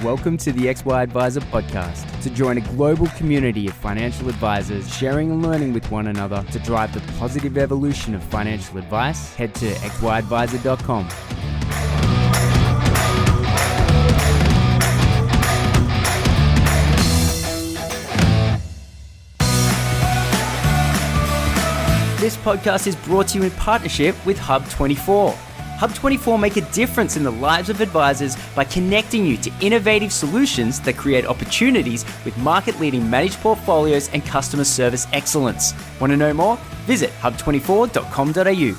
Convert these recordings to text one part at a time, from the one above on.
Welcome to the XY Advisor podcast. To join a global community of financial advisors sharing and learning with one another to drive the positive evolution of financial advice, head to xyadvisor.com. This podcast is brought to you in partnership with Hub24. Hub24 make a difference in the lives of advisors by connecting you to innovative solutions that create opportunities with market-leading managed portfolios and customer service excellence. Want to know more? Visit hub24.com.au.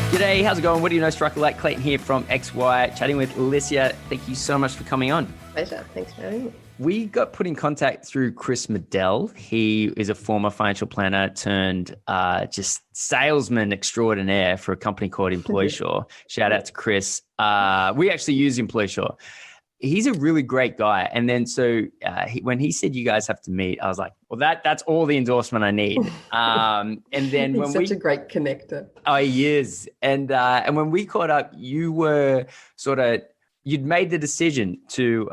G'day, how's it going? What do you know, Striker Like Clayton here from XY, chatting with Alysia. Thank you so much for coming on. Pleasure. Thanks for having me. We got put in contact through Chris Medell. He is a former financial planner turned just salesman extraordinaire for a company called EmploySure. Shout out to Chris. We actually use EmploySure. He's a really great guy. And then when he said you guys have to meet, I was like, well, that's all the endorsement I need. And then He's such a great connector. Oh, he is. And when we caught up, you were you'd made the decision to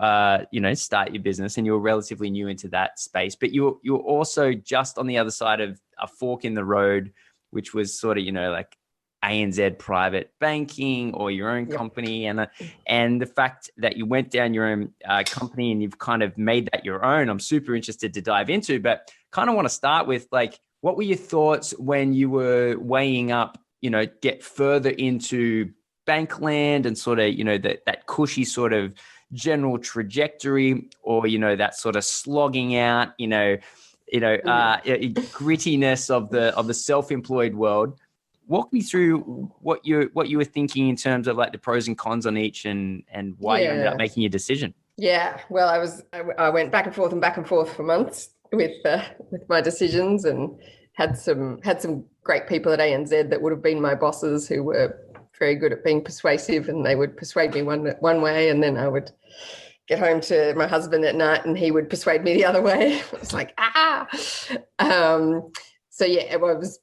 start your business, and you were relatively new into that space. But you were also just on the other side of a fork in the road, which was like ANZ private banking or your own company, and the fact that you went down your own company and you've kind of made that your own, I'm super interested to dive into, but kind of want to start with what were your thoughts when you were weighing up, get further into bank land and that cushy sort of general trajectory, or, that sort of slogging out, grittiness of the self-employed world. Walk me through what you were thinking in terms of the pros and cons on each, and why you ended up making your decision. Yeah, well, I went back and forth for months with my decisions, and had some great people at ANZ that would have been my bosses, who were very good at being persuasive, and they would persuade me one way, and then I would get home to my husband at night and he would persuade me the other way. It was like, it was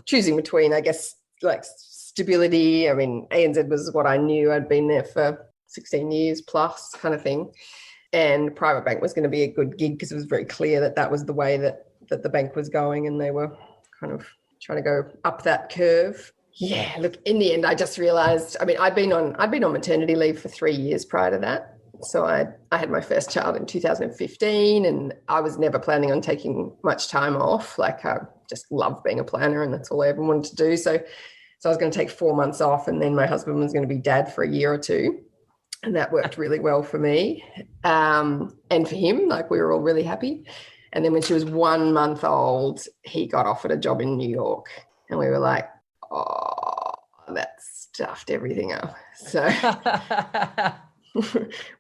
choosing between, I guess, stability. I mean, ANZ was what I knew. I'd been there for 16 years plus kind of thing. And private bank was going to be a good gig because it was very clear that was the way that the bank was going, and they were kind of trying to go up that curve. Yeah, look, in the end, I just realized, I'd been on maternity leave for 3 years prior to that. So I had my first child in 2015, and I was never planning on taking much time off. I just loved being a planner, and that's all I ever wanted to do. So I was going to take 4 months off, and then my husband was going to be dad for a year or two. And that worked really well for me. And for him, we were all really happy. And then when she was 1 month old, he got offered a job in New York, and we were like, oh, that stuffed everything up. So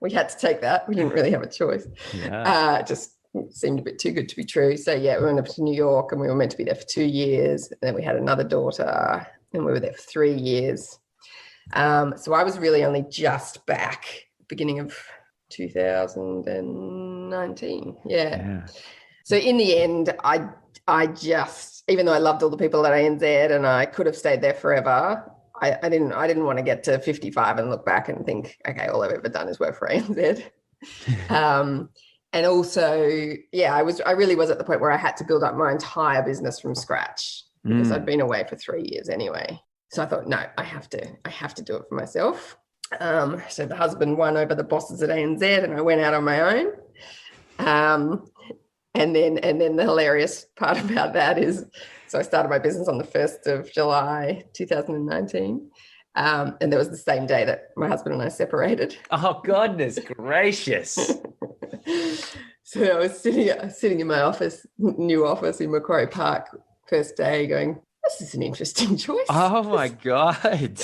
we had to take that. We didn't really have a choice. Yeah. It just seemed a bit too good to be true. So we went up to New York, and we were meant to be there for 2 years. And then we had another daughter, and we were there for 3 years. So I was really only just back beginning of 2019. Yeah. So in the end, I just, even though I loved all the people at ANZ and I could have stayed there forever, I didn't want to get to 55 and look back and think, okay, all I've ever done is work for ANZ. And also, I really was at the point where I had to build up my entire business from scratch, because I'd been away for 3 years anyway. So I thought, no, I have to do it for myself. So the husband won over the bosses at ANZ, and I went out on my own. And then the hilarious part about that is, so I started my business on the 1st of July, 2019. And there was the same day that my husband and I separated. Oh, goodness gracious. So I was sitting in my office, new office in Macquarie Park, first day, going, this is an interesting choice. Oh my God.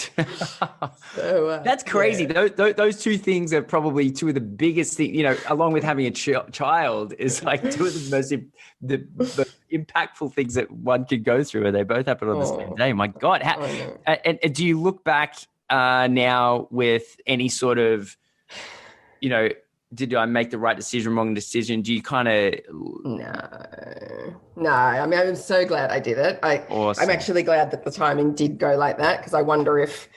So, that's crazy. Yeah. Those two things are probably two of the biggest things, along with having a child, is two of the most the impactful things that one could go through, and they both happen on the same day. My God. And do you look back now with any sort of, did I make the right decision, wrong decision? Do you kind of... No. I mean, I'm so glad I did it. Awesome. I'm actually glad that the timing did go like that, because I wonder if,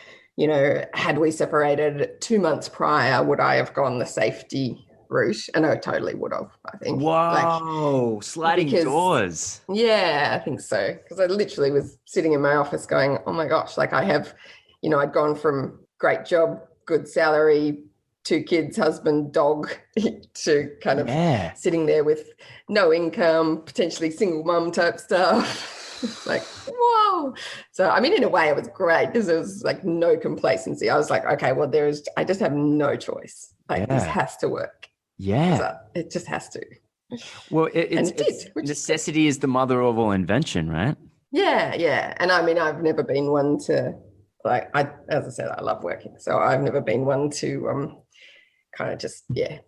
had we separated 2 months prior, would I have gone the safety route? And I totally would have, I think. Whoa, sliding doors. Yeah, I think so. Because I literally was sitting in my office going, oh my gosh, like I have, I'd gone from great job, good salary, 2 kids, husband, dog, to kind of sitting there with no income, potentially single mum type stuff. Like, whoa. So, I mean, in a way it was great, because there was like no complacency. I was like, okay, well, I just have no choice. Like this has to work. Yeah. It just has to. Well, necessity is the mother of all invention, right? Yeah, yeah. And I mean, I've never been one to, like, as I said, I love working. So I've never been one to kind of just,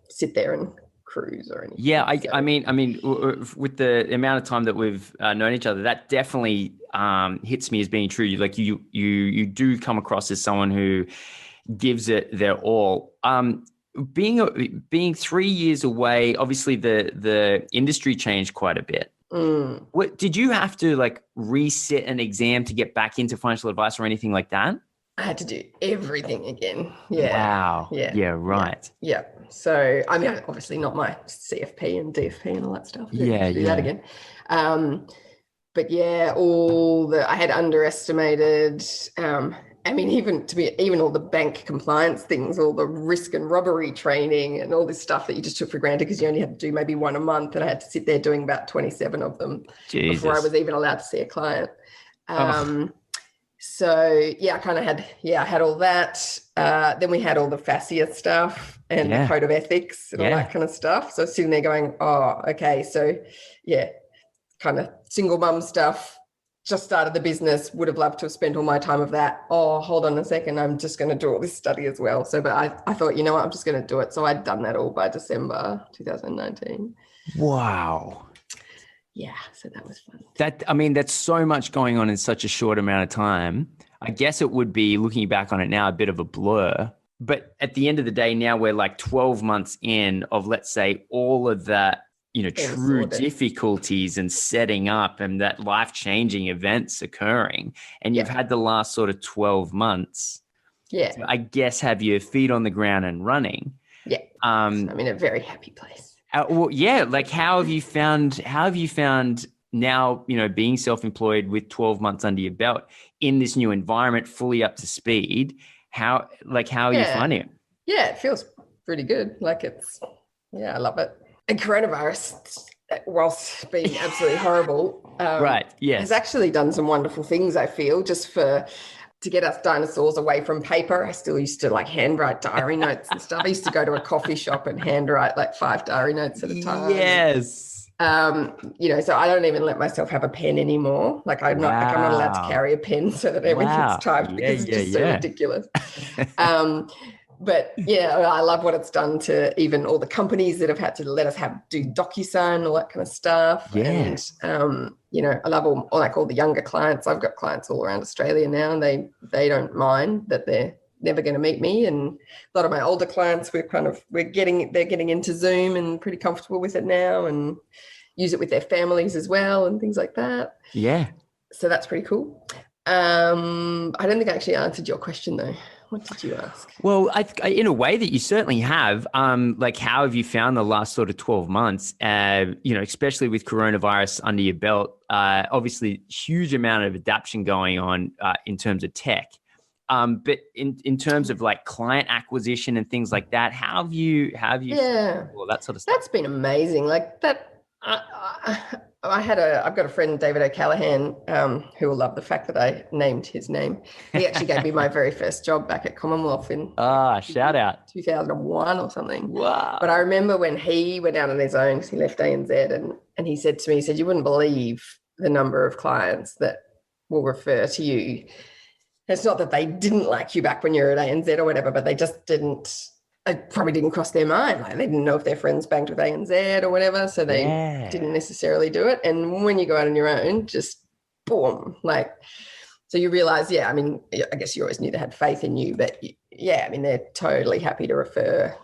sit there and cruise or anything. Yeah, I mean, with the amount of time that we've known each other, that definitely hits me as being true. Like you do come across as someone who gives it their all. Being 3 years away, obviously the industry changed quite a bit. What did you have to like resit an exam to get back into financial advice or anything like that? I had to do everything again. Yeah. Wow. Yeah. Right. Yeah. So, I mean, obviously not my CFP and DFP and all that stuff. Do that again. But yeah, I had underestimated, I mean, even all the bank compliance things, all the risk and robbery training and all this stuff that you just took for granted because you only had to do maybe one a month, and I had to sit there doing about 27 of them before I was even allowed to see a client. So yeah, I had all that. Then we had all the fascia stuff and the code of ethics and all that kind of stuff. So sitting there going, oh, okay. So yeah, kind of single mum stuff. Just started the business, would have loved to have spent all my time of that. Oh, hold on a second, I'm just going to do all this study as well. So, but I thought, you know what, I'm just going to do it. So I'd done that all by December 2019. Wow. Yeah, so that was fun. That's so much going on in such a short amount of time. I guess it would be, looking back on it now, a bit of a blur. But at the end of the day, now we're like 12 months in of, let's say, all of that, true difficulties and setting up and that life-changing events occurring. And you've had the last sort of 12 months. Yeah. So I guess have your feet on the ground and running. Yeah. I'm in a very happy place. Like how have you found now, being self-employed with 12 months under your belt in this new environment, fully up to speed? How are you finding it? Yeah, it feels pretty good. Like I love it. And coronavirus, whilst being absolutely horrible, has actually done some wonderful things, I feel, just to get us dinosaurs away from paper. I still used to handwrite diary notes and stuff. I used to go to a coffee shop and handwrite 5 diary notes at a time. Yes. So I don't even let myself have a pen anymore. I'm not allowed to carry a pen so that everything's typed because it's just so ridiculous. But yeah, I love what it's done to even all the companies that have had to let us do DocuSign, all that kind of stuff. Yeah. And, I love all the younger clients. I've got clients all around Australia now, and they don't mind that they're never going to meet me. And a lot of my older clients, they're getting into Zoom and pretty comfortable with it now, and use it with their families as well and things like that. Yeah. So that's pretty cool. I don't think I actually answered your question though. What did you ask? Well, in a way that you certainly have. How have you found the last sort of 12 months? Especially with coronavirus under your belt. Obviously, huge amount of adaptation going on in terms of tech. But in terms of client acquisition and things like that, how have you? Well, that sort of stuff. That's been amazing. I've got a friend, David O'Callaghan, who will love the fact that I named his name. He actually gave me my very first job back at Commonwealth in shout out 2001 or something. Wow. But I remember when he went out on his own, because he left ANZ, and he said to me, you wouldn't believe the number of clients that will refer to you. It's not that they didn't like you back when you were at ANZ or whatever, but they just didn't. It probably didn't cross their mind. They didn't know if their friends banked with ANZ or whatever, so they didn't necessarily do it. And when you go out on your own, just boom, so you realize, I guess you always knew they had faith in you, but yeah, I mean, they're totally happy to refer.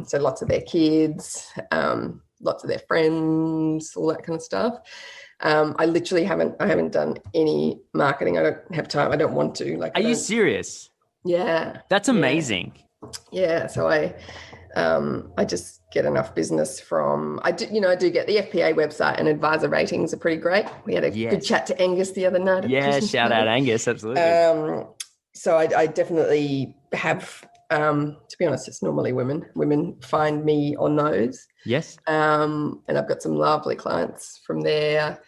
So lots of their kids, lots of their friends, all that kind of stuff. I literally haven't done any marketing. I don't have time. I don't want to. Are you serious? Yeah. That's amazing. Yeah. So I just get enough business from, I do get the FPA website, and advisor ratings are pretty great. We had a good chat to Angus the other night. Yeah. Shout out Angus. Absolutely. So I definitely have, to be honest, it's normally women. Women find me on those. Yes. And I've got some lovely clients from there.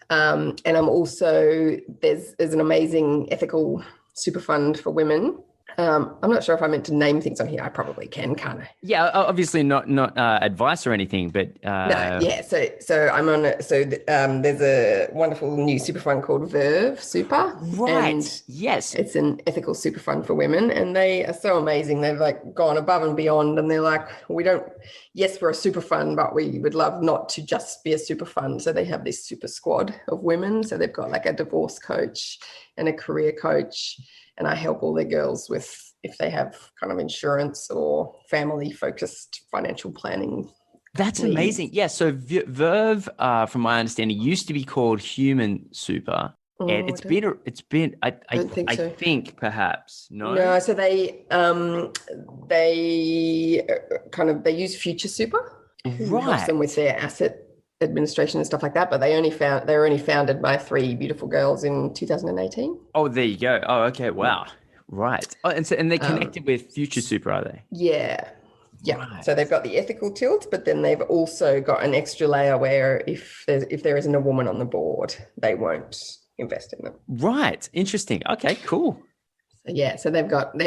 And I'm also, there's an amazing ethical super fund for women. I'm not sure if I meant to name things on here. I probably can't I? Yeah, obviously not advice or anything, but no, yeah. So I'm on it. So there's a wonderful new super fund called Verve Super. Right. And yes. It's an ethical super fund for women, and they are so amazing. They've like gone above and beyond, and they're like, yes, we're a super fund, but we would love not to just be a super fund. So they have this super squad of women. So they've got like a divorce coach and a career coach. And I help all their girls with if they have kind of insurance or family-focused financial planning. That's amazing. Yeah. So Verve, from my understanding, used to be called Human Super, and it's been. I think perhaps no. No. So they use Future Super, who helps them with their asset administration and stuff like that, but they were only founded by 3 beautiful girls in 2018. Oh, there you go. Oh, okay. Wow. Right. Oh, and they're connected with Future Super, are they? Yeah. Right. So they've got the ethical tilt, but then they've also got an extra layer where if there isn't a woman on the board, they won't invest in them. Right. Interesting. Okay. Cool. So they're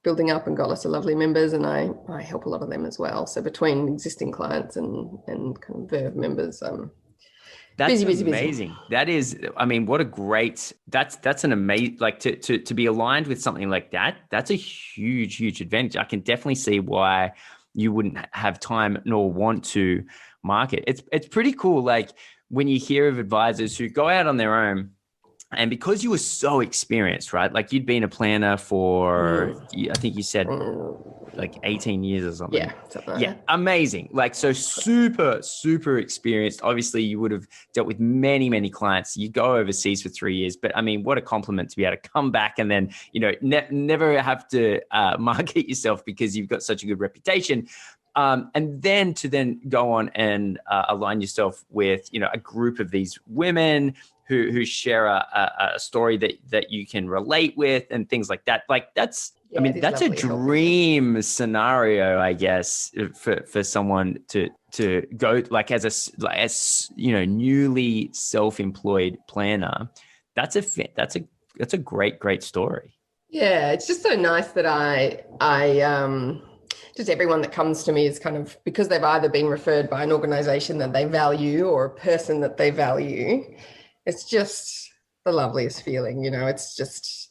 building up and got lots of lovely members, and I help a lot of them as well. So between existing clients and kind of Verve members, that's amazing. That is, I mean, what a great, that's an amazing, like to be aligned with something like that. That's a huge advantage. I can definitely see why you wouldn't have time nor want to market. It's pretty cool. Like when you hear of advisors who go out on their own, and because you were so experienced, right? Like you'd been a planner for, I think you said like 18 years or something. Yeah. Something like that. Amazing. Like, so super experienced. Obviously you would have dealt with many clients. You go overseas for 3 years, but I mean, what a compliment to be able to come back and then, never have to market yourself because you've got such a good reputation. And then to go on and align yourself with, a group of these women who share a story that you can relate with and things like that. Like that's a dream scenario, I guess, for someone to go like as newly self-employed planner. That's a great story. Yeah, it's just so nice that I just everyone that comes to me is kind of because they've either been referred by an organization that they value or a person that they value. It's just the loveliest feeling, it's just,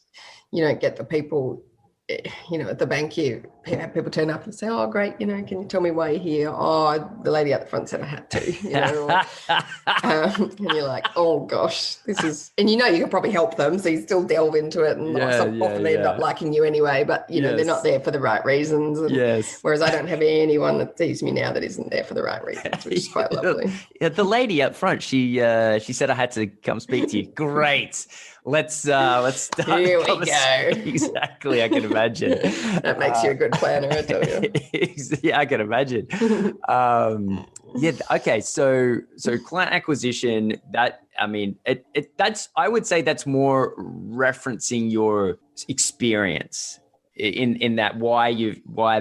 you don't get the people, at the bank here, have people turn up and say, oh, great, can you tell me why you're here? Oh, the lady at the front said I had to, and you're like, oh gosh, this is, and you can probably help them. So you still delve into it and often they end up liking you anyway, but they're not there for the right reasons. And, whereas I don't have anyone that sees me now that isn't there for the right reasons, which is quite lovely. The lady up front, she said I had to come speak to you. Great. Let's start. Here we go. Exactly. I can imagine. That makes you a good planner, I tell you. Yeah, I can imagine. Okay. So client acquisition, I would say that's more referencing your experience in that why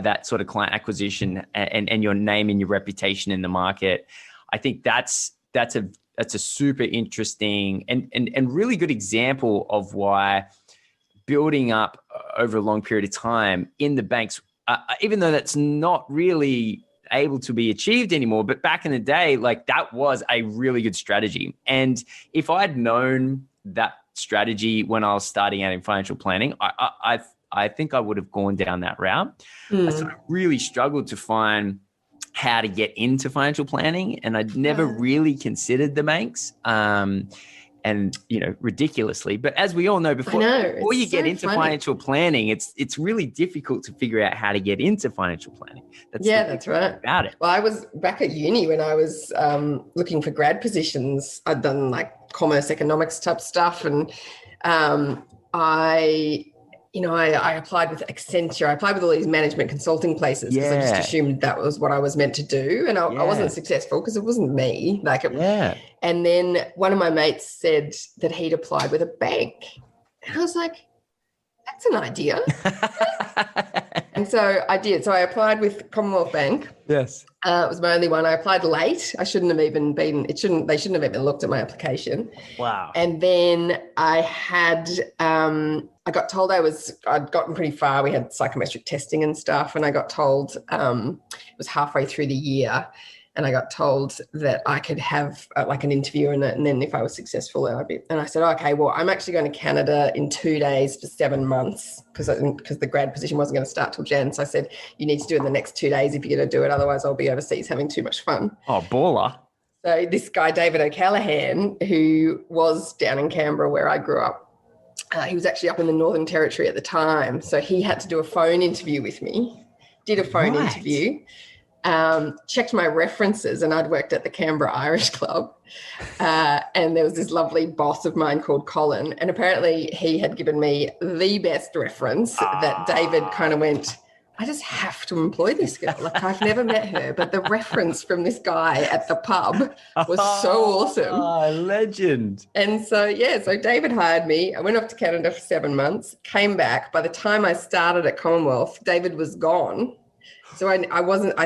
that sort of client acquisition and your name and your reputation in the market. I think that's a super interesting and really good example of why building up over a long period of time in the banks, even though that's not really able to be achieved anymore, but back in the day, like that was a really good strategy. And if I'd known that strategy when I was starting out in financial planning, I think I would have gone down that route. I sort of really struggled to find how to get into financial planning, and I'd never really considered the banks. ridiculously. But as we all know, before you get into financial planning, it's really difficult to figure out how to get into financial planning. That's right. About it. Well, I was back at uni when I was looking for grad positions. I'd done like commerce, economics type stuff, and I applied with Accenture. I applied with all these management consulting places because I just assumed that was what I was meant to do. And I wasn't successful because it wasn't me. And then one of my mates said that he'd applied with a bank. And I was like, that's an idea. And so I did. So I applied with Commonwealth Bank. Yes. It was my only one. I applied late. They shouldn't have even looked at my application. Wow. And then I got told I'd gotten pretty far. We had psychometric testing and stuff. And I got told, it was halfway through the year, and I got told that I could have like an interview, and then if I was successful, and I said, okay, well, I'm actually going to Canada in 2 days for 7 months because the grad position wasn't going to start till Jan. So I said, you need to do it in the next 2 days if you're going to do it. Otherwise I'll be overseas having too much fun. Oh, baller. So this guy, David O'Callaghan, who was down in Canberra where I grew up, he was actually up in the Northern Territory at the time. So he had to do a phone interview with me, did a phone interview, checked my references, and I'd worked at the Canberra Irish Club. And there was this lovely boss of mine called Colin. And apparently he had given me the best reference that David kind of went, I just have to employ this girl. Like, I've never met her, but the reference from this guy at the pub was so awesome. Oh, legend. And so David hired me. I went off to Canada for 7 months, came back. By the time I started at Commonwealth, David was gone. So I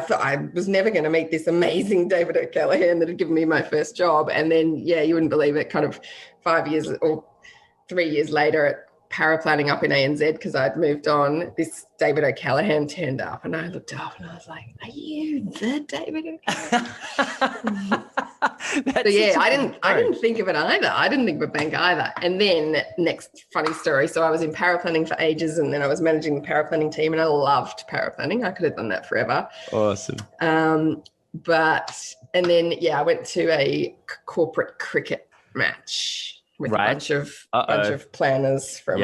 thought I was never going to meet this amazing David O'Callaghan that had given me my first job. And then, you wouldn't believe it, kind of 5 years or 3 years later at paraplanning up in ANZ, because I'd moved on, this David O'Callaghan turned up, and I looked up and I was like, are you the David O'Callaghan? So I didn't think of it either. I didn't think of a bank either. And then next funny story. So I was in paraplanning for ages, and then I was managing the paraplanning team, and I loved paraplanning. I could have done that forever. Awesome. And then I went to a corporate cricket match with a bunch of planners from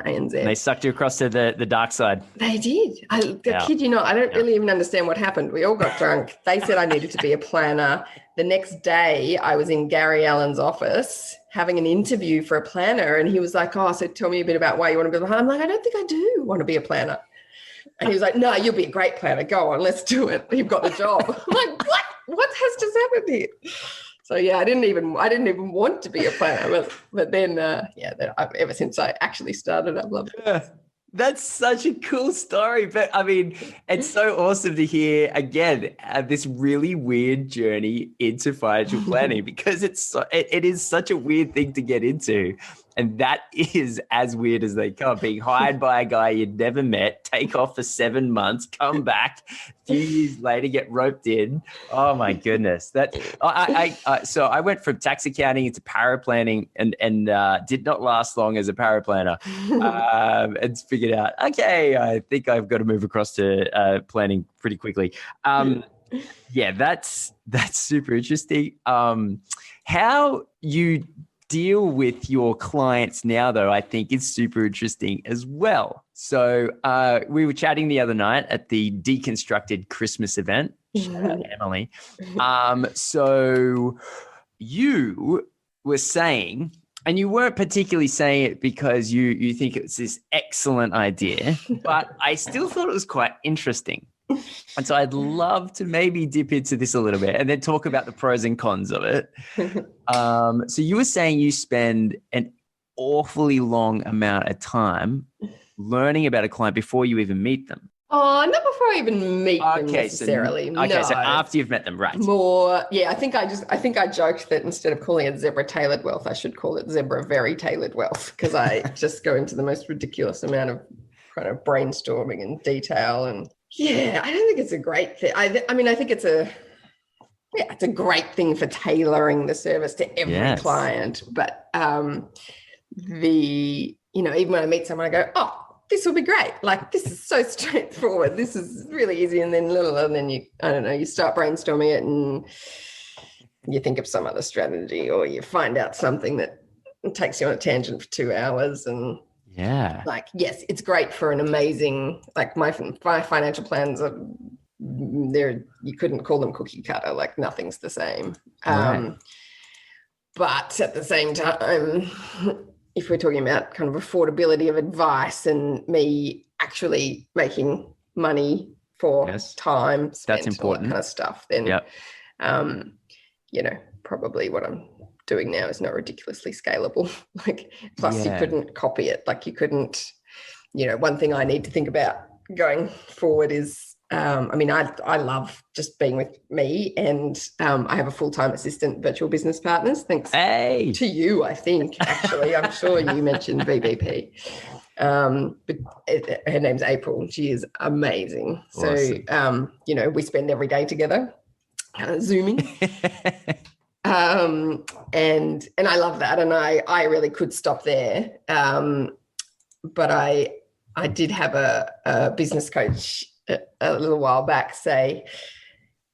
ANZ. And they sucked you across to the dark side. They did. I kid you not, I don't really even understand what happened. We all got drunk. They said I needed to be a planner. The next day I was in Gary Allen's office having an interview for a planner, and he was like, so tell me a bit about why you want to be a planner. I'm like, I don't think I do want to be a planner. And he was like, no, you'll be a great planner. Go on, let's do it. You've got the job. I'm like, what has just happened here? So I didn't even want to be a planner, but then ever since I actually started, I've loved it. Yeah, that's such a cool story. But I mean, it's so awesome to hear again this really weird journey into financial planning, because it is such a weird thing to get into. And that is as weird as they come. Being hired by a guy you'd never met, take off for 7 months, come back a few years later, get roped in. Oh my goodness! So I went from tax accounting into paraplanning, and did not last long as a paraplanner. And figured out, okay, I think I've got to move across to planning pretty quickly. That's super interesting. How you deal with your clients now, though, I think is super interesting as well. So we were chatting the other night at the Deconstructed Christmas event. Shout out to Emily. So you were saying, and you weren't particularly saying it because you think it's this excellent idea, but I still thought it was quite interesting. And so I'd love to maybe dip into this a little bit and then talk about the pros and cons of it. So you were saying you spend an awfully long amount of time learning about a client before you even meet them. Oh, not before I even meet them necessarily. So after you've met them, right? More, I think I joked that instead of calling it zebra tailored wealth, I should call it zebra very tailored wealth, because I just go into the most ridiculous amount of kind of brainstorming and detail. And I don't think it's a great thing. I think it's a great thing for tailoring the service to every client. But even when I meet someone, I go, oh, this will be great. Like, this is so straightforward. This is really easy. And then you start brainstorming it, and you think of some other strategy, or you find out something that takes you on a tangent for 2 hours. And yeah, like, yes, it's great for an amazing, like my financial plans are there. You couldn't call them cookie cutter, like nothing's the same. Right. But at the same time, if we're talking about kind of affordability of advice and me actually making money for time spent, that's important, all that kind of stuff, then, you know, probably what I'm doing now is not ridiculously scalable. Like, plus you couldn't copy it. Like you couldn't, you know, one thing I need to think about going forward is, I mean, I love just being with me, and I have a full-time assistant, virtual business partners, thanks to you, I think, actually. I'm sure you mentioned VBP. But her name's April. She is amazing. Awesome. So, you know, we spend every day together, Zooming. And I love that. And I really could stop there. But I did have a business coach a little while back say,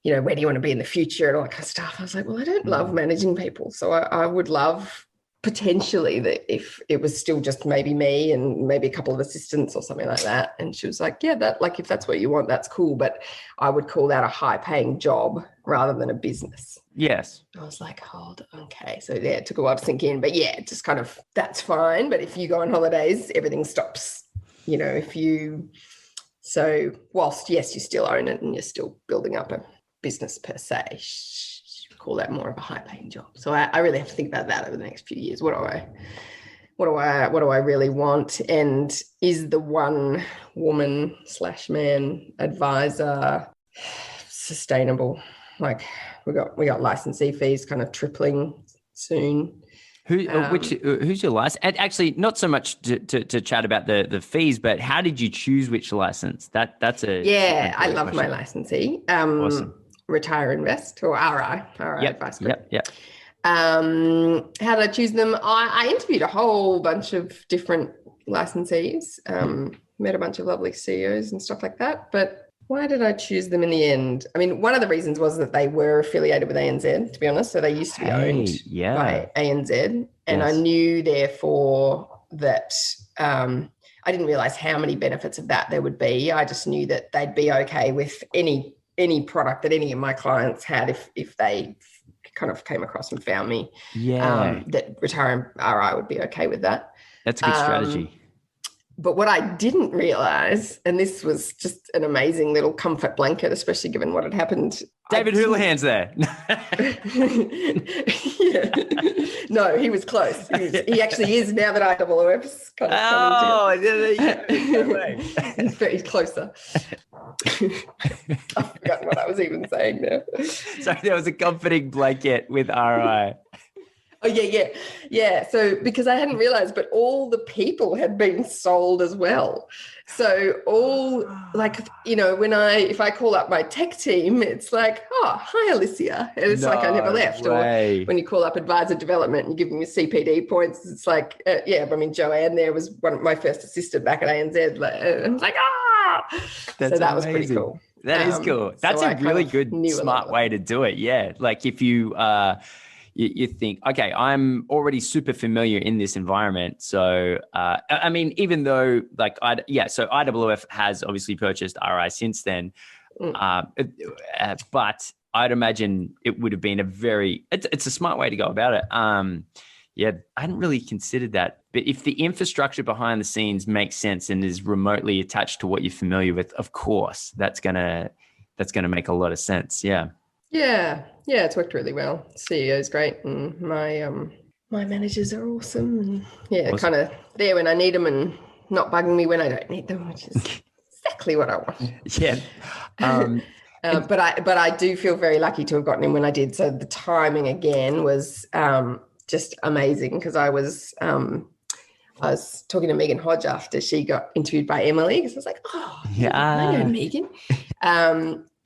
you know, where do you want to be in the future and all that kind of stuff. I was like, well, I don't love managing people. So I would love potentially that if it was still just maybe me and maybe a couple of assistants or something like that. And she was like, yeah, that, like, if that's what you want, that's cool. But I would call that a high paying job rather than a business. Yes. I was like, hold, okay. So yeah, it took a while to sink in, but yeah, just kind of, that's fine. But if you go on holidays, everything stops, you know, so whilst, yes, you still own it and you're still building up a business per se, call that more of a high paying job. So I really have to think about that over the next few years. What do I really want? And is the one woman / man advisor sustainable? Like we got licensee fees kind of tripling soon. Who's your license? And actually, not so much to chat about the fees, but how did you choose which license? That's I love my licensee. Awesome. Retire Invest, or RI Advice Group. Yep. How did I choose them? I interviewed a whole bunch of different licensees, met a bunch of lovely CEOs and stuff like that. But why did I choose them in the end? I mean, one of the reasons was that they were affiliated with ANZ, to be honest. So they used to be owned by ANZ. And I knew, therefore, that I didn't realize how many benefits of that there would be. I just knew that they'd be okay with any product that any of my clients had if they kind of came across and found me. That Retire RI would be okay with that. That's a good strategy. But what I didn't realize, and this was just an amazing little comfort blanket, especially given what had happened. David Houlihan's there. No, he was close. He actually is, now that IWF's kind of coming together. He's closer. I've forgotten what I was even saying now. So there was a comforting blanket with RI. Oh, yeah. So because I hadn't realized, but all the people had been sold as well. So all, like, you know, if I call up my tech team, it's like, oh, hi, Alysia. And it's like I never left. Or when you call up advisor development and you give them your CPD points, it's like, I mean, Joanne there was my first assistant back at ANZ. I was like, That's that amazing. Was pretty cool. That is cool. That's a really good, smart way to do it. Yeah. Like if you think, okay, I'm already super familiar in this environment. So, I mean, even though so IWF has obviously purchased RI since then, but I'd imagine it would have been it's a smart way to go about it. I hadn't really considered that. But if the infrastructure behind the scenes makes sense and is remotely attached to what you're familiar with, of course, that's gonna make a lot of sense. Yeah. Yeah, it's worked really well. CEO's great, and my managers are awesome. And kind of there when I need them and not bugging me when I don't need them, which is exactly what I want. Yeah. But I do feel very lucky to have gotten him when I did. So the timing again was just amazing, because I was talking to Megan Hodge after she got interviewed by Emily, because I was like, I know Megan.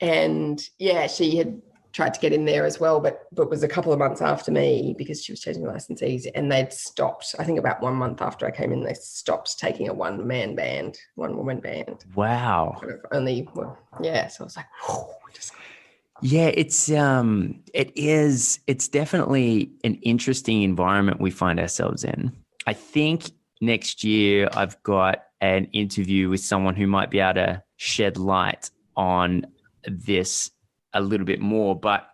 And she had tried to get in there as well, but was a couple of months after me, because she was changing licensees, and they'd stopped, I think about 1 month after I came in, they stopped taking a one woman band. Wow. Kind of only, so I was like, Yeah, it's definitely an interesting environment we find ourselves in. I think next year I've got an interview with someone who might be able to shed light on this a little bit more. But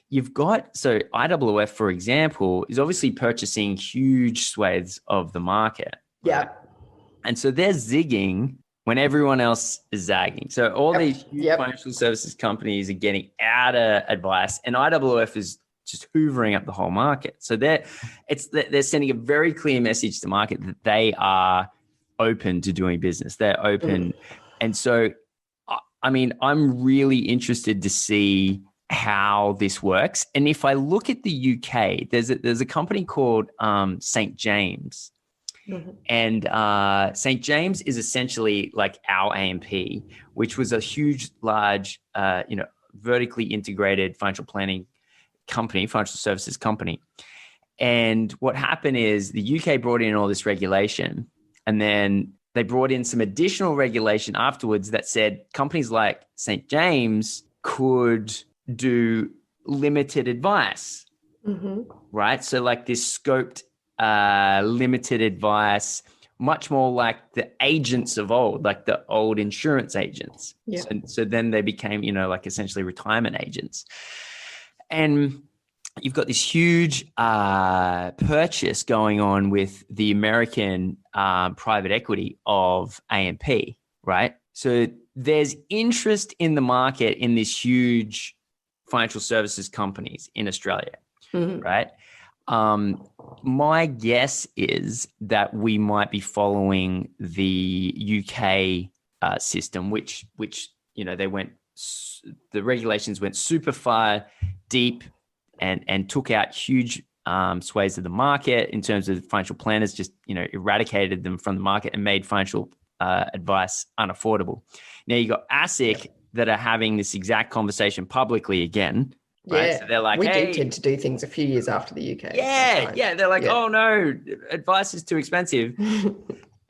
you've got, so IWF, for example, is obviously purchasing huge swathes of the market. Yeah. Right? And so they're zigging when everyone else is zagging. So all these huge financial services companies are getting out of advice, and IWF is just hoovering up the whole market. So they're sending a very clear message to the market that they are open to doing business. They're open. And so, I mean, I'm really interested to see how this works. And if I look at the UK, there's a company called St. James. And St. James is essentially like our AMP, which was a huge, large, vertically integrated financial planning company, financial services company. And what happened is the UK brought in all this regulation, and then they brought in some additional regulation afterwards that said companies like St. James could do limited advice, right? So like this scoped limited advice, much more like the agents of old, like the old insurance agents. Yeah. So then they became, like essentially retirement agents. And you've got this huge purchase going on with the American private equity of AMP, right? So there's interest in the market in these huge financial services companies in Australia, right? My guess is that we might be following the UK system, which the regulations went super far deep and took out huge swathes of the market in terms of financial planners, just eradicated them from the market and made financial advice unaffordable. Now you got ASIC that are having this exact conversation publicly again. Right? Yeah, so they're like, we do tend to do things a few years after the UK. Yeah. They're like, oh no, advice is too expensive.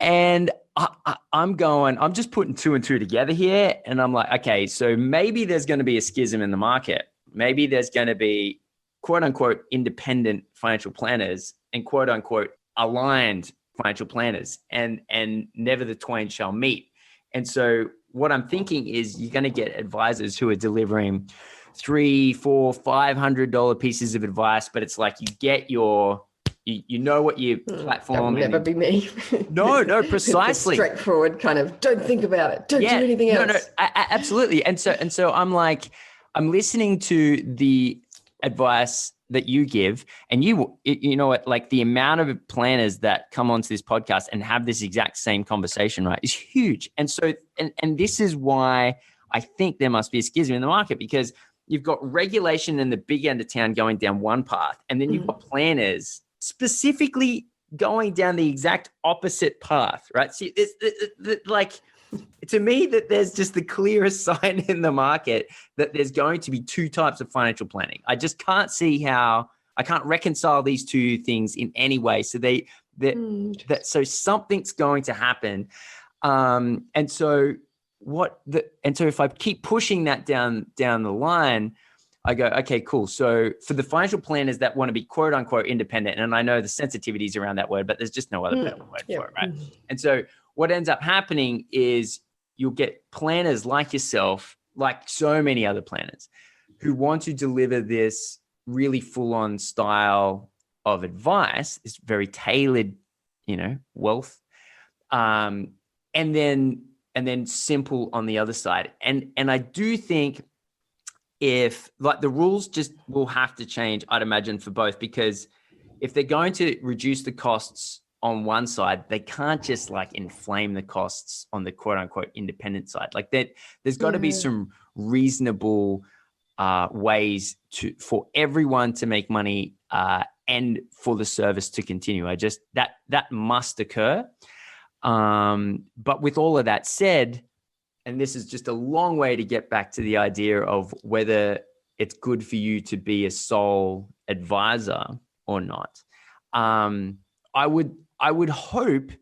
And I'm just putting two and two together here. And I'm like, okay, so maybe there's going to be a schism in the market. Maybe there's going to be quote unquote independent financial planners and quote unquote aligned financial planners, and never the twain shall meet. And so what I'm thinking is you're going to get advisors who are delivering $300, $400, $500 pieces of advice, but it's like you get your, what your platform. That would never be me. No, precisely. Straightforward kind of, don't think about it. Don't do anything else. No, absolutely. And so I'm like, I'm listening to the advice that you give, and you know what, like the amount of planners that come onto this podcast and have this exact same conversation, right, is huge. And so, and this is why I think there must be a schism in the market, because you've got regulation in the big end of town going down one path, and then you've got planners specifically going down the exact opposite path, right? See, like, to me, that there's just the clearest sign in the market that there's going to be two types of financial planning. I just can't see how I can't reconcile these two things in any way. So so something's going to happen. And so if I keep pushing that down the line, I go, okay, cool. So for the financial planners that want to be quote unquote independent, and I know the sensitivities around that word, but there's just no other better word for it, right? And so what ends up happening is you'll get planners like yourself, like so many other planners, who want to deliver this really full-on style of advice, this very tailored, wealth, and then simple on the other side. And I do think if like the rules just will have to change, I'd imagine, for both, because if they're going to reduce the costs on one side, they can't just like inflame the costs on the quote unquote independent side. Like that, there's got to be some reasonable ways for everyone to make money and for the service to continue. That must occur. But with all of that said, and this is just a long way to get back to the idea of whether it's good for you to be a sole advisor or not. I would hope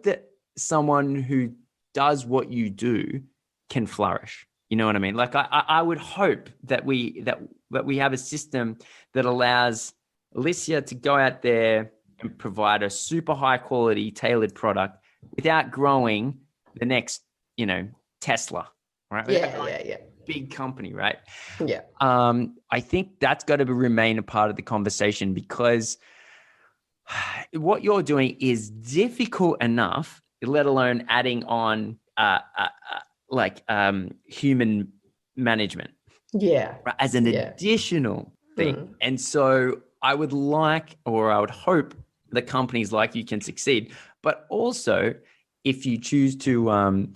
that someone who does what you do can flourish. You know what I mean? Like I would hope that we have a system that allows Alysia to go out there and provide a super high quality tailored product without growing the next, Tesla, right? Yeah. Big company, right? Yeah. I think that's got to remain a part of the conversation, because what you're doing is difficult enough, let alone adding on human management, Yeah. right, as an additional thing. And so I would hope the companies like you can succeed. But also, if you choose to,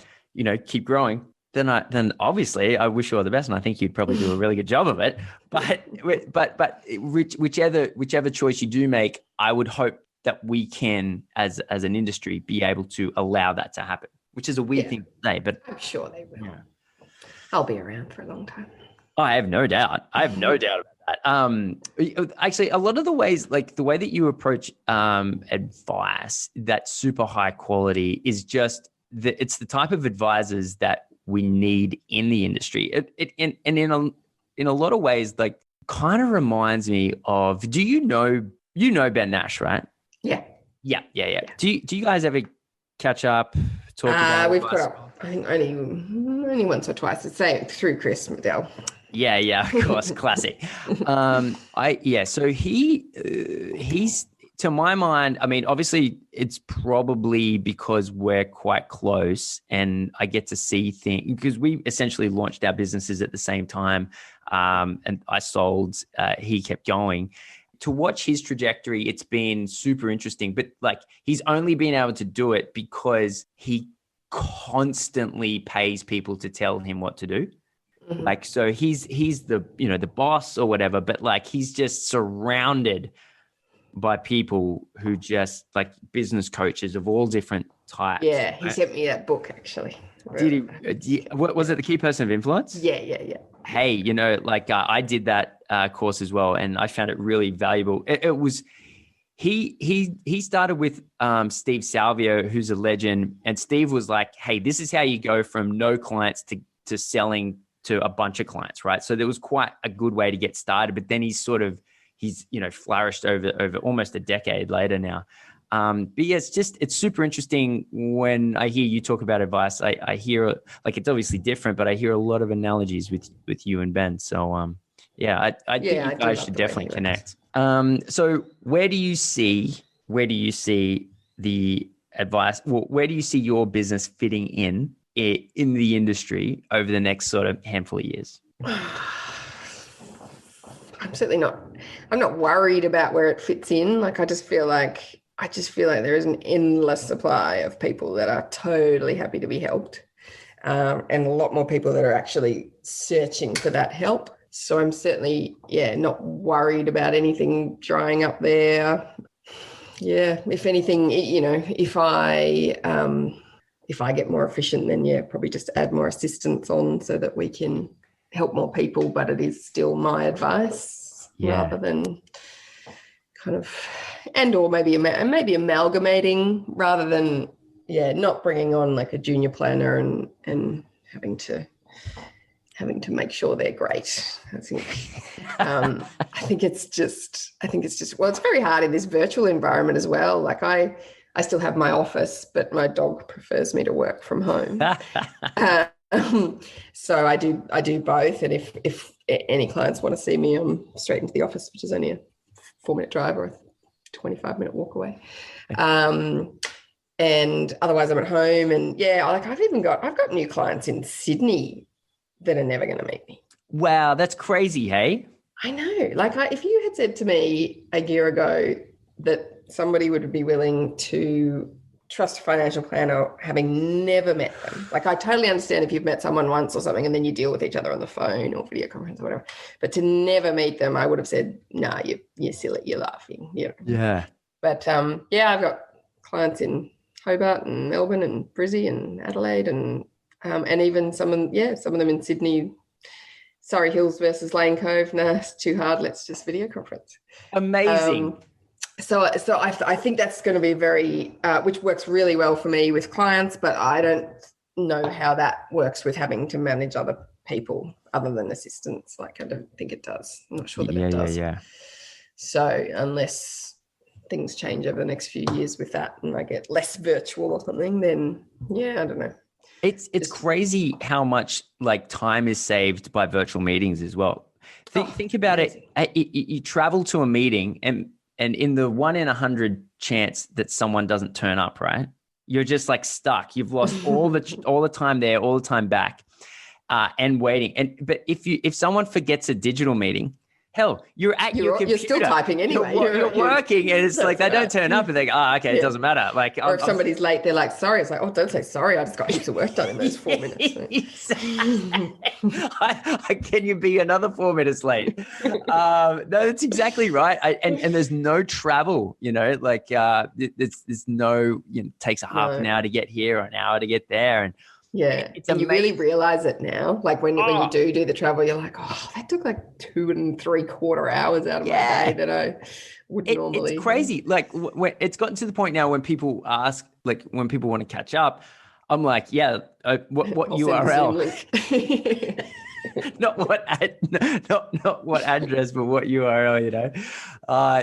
keep growing, then obviously I wish you all the best, and I think you'd probably do a really good job of it. But whichever choice you do make, I would hope that we can, as an industry, be able to allow that to happen, which is a weird thing to say, but I'm sure they will. Yeah. I'll be around for a long time. I have no doubt. About that. Actually, a lot of the ways, like the way that you approach advice that's super high quality, is just it's the type of advisors that we need in the industry. In a lot of ways, like, kind of reminds me of, do you know Ben Nash, right? Yeah. Do you guys ever catch up, talk about we've caught up, I think only once or twice. It's say through Chris McDowell. Yeah, of course, classic. So he's, to my mind, I mean, obviously it's probably because we're quite close and I get to see things, because we essentially launched our businesses at the same time. And I sold, he kept going. To watch his trajectory, it's been super interesting, but like, he's only been able to do it because he constantly pays people to tell him what to do. Mm-hmm. Like, so he's the, the boss or whatever, but like, he's just surrounded by people who just, like, business coaches of all different types. Yeah, he sent me that book, actually. Did he? What was it? The Key Person of Influence? Yeah. Hey, I did that course as well, and I found it really valuable. It was he started with Steve Salvio, who's a legend, and Steve was like, "Hey, this is how you go from no clients to selling to a bunch of clients," right? So there was quite a good way to get started. But then he's flourished over almost a decade later now. But yeah, it's super interesting when I hear you talk about advice. I hear, like, it's obviously different, but I hear a lot of analogies with you and Ben. So I think you guys should definitely connect. So where do you see the advice? Well, where do you see your business fitting in the industry over the next sort of handful of years? I'm not worried about where it fits in. Like, I just feel like there is an endless supply of people that are totally happy to be helped, and a lot more people that are actually searching for that help. So I'm certainly, not worried about anything drying up there. Yeah, if anything, if I get more efficient, then probably just add more assistants on so that we can help more people. But it is still my advice rather than kind of, or maybe amalgamating rather than not bringing on like a junior planner and having to make sure they're great. I think it's just well, it's very hard in this virtual environment as well. Like, I still have my office, but my dog prefers me to work from home. So I do both. And if any clients want to see me, I'm straight into the office, which is only a 4-minute drive or a 25-minute walk away. And otherwise I'm at home. And I've got new clients in Sydney that are never going to meet me. Wow, that's crazy, hey? I know. Like, if you had said to me a year ago that somebody would be willing to trust a financial planner having never met them. Like, I totally understand if you've met someone once or something and then you deal with each other on the phone or video conference or whatever, but to never meet them, I would have said, "Nah, you're silly, you're laughing." Yeah. But I've got clients in Hobart and Melbourne and Brizzy and Adelaide and even some of them in Sydney. Surrey Hills versus Lane Cove. Nah, it's too hard. Let's just video conference. Amazing. So I think that's going to be very, which works really well for me with clients, but I don't know how that works with having to manage other people other than assistants. Like, I don't think it does. I'm not sure that Yeah, it does. yeah. So unless things change over the next few years with that and I get less virtual or something, then yeah, I don't know. It's crazy how much like time is saved by virtual meetings as well. Think about amazing. You travel to a meeting and in the 1 in 100 chance that someone doesn't turn up, right? You're just like stuck. You've lost all the time there, all the time back, and waiting. But if someone forgets a digital meeting, hell, you're at your computer. You're still typing anyway. You're working, and it's like they don't turn up, and they go, "Oh, okay, it doesn't matter." Like, or if somebody's late, they're like, "Sorry." It's like, "Oh, don't say sorry. I just got heaps of work done in those 4 minutes." Can you be another 4 minutes late? No, that's exactly right. And there's no travel. Like there's no. It takes a half an hour to get here, or an hour to get there, and. Yeah, and you really realize it now. Like when you do the travel, you're like, oh, that took like 2 3/4 hours out of my day that I would normally. It's crazy. Like it's gotten to the point now when people ask, like when people want to catch up, I'm like, yeah, what URL? not what address, but what URL.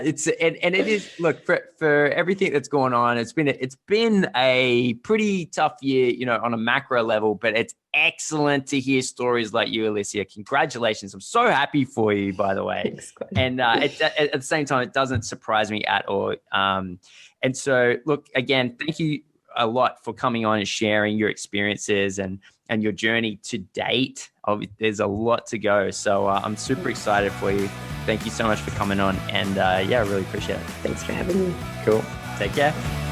It's and it is. Look, for everything that's going on, it's been a pretty tough year, on a macro level. But it's excellent to hear stories like you, Alysia. Congratulations! I'm so happy for you, by the way. Thanks, and at the same time, it doesn't surprise me at all. And so, look, again, thank you a lot for coming on and sharing your experiences and your journey to date. There's a lot to go. So I'm super excited for you. Thank you so much for coming on. And I really appreciate it. Thanks for having me. Cool. Take care.